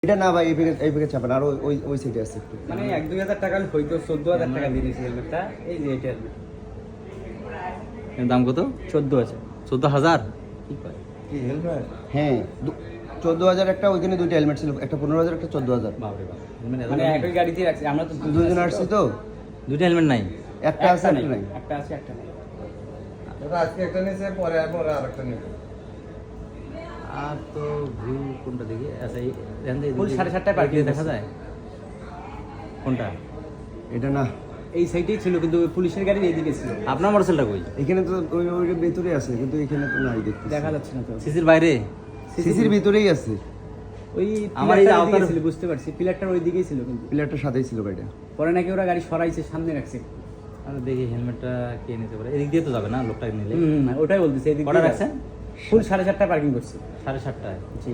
এটা না ভাই, এই প্যাকেজ চাপান, আর ওই সাইডে আছে একটু। মানে 1-2 হাজার টাকা হয়তো 14,000 টাকা দিয়ে দিয়েছি হেলমেটটা। এই যে এটা এর দাম কত? 14,000। 14,000? কি করে? কি হেলমেট? হ্যাঁ 14,000 একটা, ওইখানে দুইটা হেলমেট ছিল, একটা 15,000, একটা 14,000। বাপরে বাপ। মানে একই গাড়িতে রাখছি আমরা তো দুজন আসছি তো, দুইটা হেলমেট নাই? একটা আছে একটা নাই। একটা আছে একটা নাই। ওটা আজকে একটা নিয়েছে, পরে আরেকটা নেবে। আর তো ভিউ কোনটা দেখি? আচ্ছা এই ফুল 7:30টায় পার্কিং দেখা যায় কোনটা? এটা না, এই সাইডেই ছিল কিন্তু পুলিশের গাড়ি এইদিকে ছিল। আপনার মোটরসাইকেলটা কই? এখানে তো ওই ভিতরে আছে, কিন্তু এখানে তো নাই দেখতে। দেখা যাচ্ছে না তো। সিসির বাইরে? সিসির ভিতরেই আছে, ওই আমার এই পিলারটার আওতার- ওইদিকে ছিল, বুঝতে পারছি পিলারটার ওই দিকেই ছিল কিন্তু প্লেয়ারটার সাথেই ছিল গাড়িটা। পরে নাকি ওরা গাড়ি সরাইছে, সামনে রাখছে। আরে দেখি হেলমেটটা কে নিতে পারে? এদিক দিয়ে তো যাবে না লোকটা নিলে? ওটাই বলতেছে এদিকে কটা রাখছেন? ফুল 7:30টায় পার্কিং করছি। 7:30টায়? জি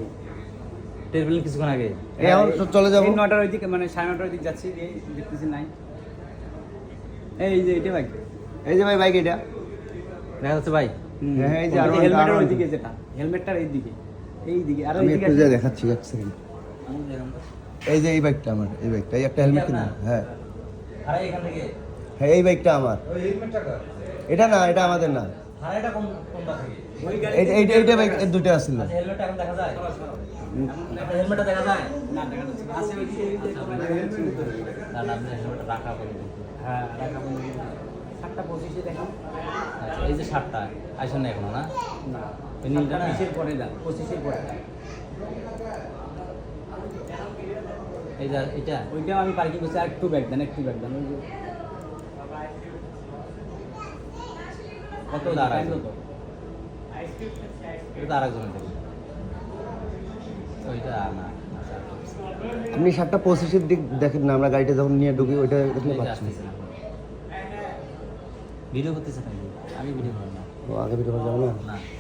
টের পেলেন কিছুক্ষণ আগে? এই এখন তো চলে যাবো। 9টার ওই দিকে, মানে 9:30টার দিকে যাচ্ছি, এই দেখতেছি নাই। এই যে এটা বাইক। এই যে ভাই বাইক এটা। দেখা যাচ্ছে ভাই? হ্যাঁ, এই যে আরো হেলমেটের আরো- ওই দিকে, যেটা হেলমেটটার এই দিকে, এই দিকে আর আমি এই একটু দিকে যা দেখাচ্ছি, এক সেকেন্ড। এই যে এই বাইকটা আমার, এই বাইকটা, এই একটা হেলমেট কিনা। হ্যাঁ আরে এখান থেকে? হ্যাঁ, এই বাইকটা আমার। ওই হেলমেটটা কার? এটা না, এটা আমাদের না। আরে এটা কোনটা থেকে? ওই গাড়ি এইটা বাইক, এই দুটো আসছিল। আচ্ছা হেলমেটটা এখন দেখা যায়? হেলমেটটা দেখা যায়? না দেখা যাচ্ছে না। আছে ওই দিকে, এই যে না না, আপনি হেলমেটটা রাখা বলুন। হ্যাঁ রাখা বন্ধ। 7:25 দেখুন। আচ্ছা এই যে 7টা আসেন না এখনো না? না এই নীলটা না? 20-এর পরে যান, 25-এর পরে। এই যে এটা? ওইটাও আমি পার্কিং করছি, আর একটু ব্যাগ দেন, একটু ব্যাগ দেন। ওই যে কত টাইম দাঁড়ায়? কত? এটা তো আরেকজনের থেকে। ওইটা না। আপনি 7:25 দিক দেখেন না, আমরা গাড়িটা যখন নিয়ে ঢুকি ওইটা দেখলে এই যে পাচ্ছি। আসতেছে না। ভিডিও করতেছে নাকি? আমি ভিডিও করব না। ও আগে ভিডিও করা যাবে না। না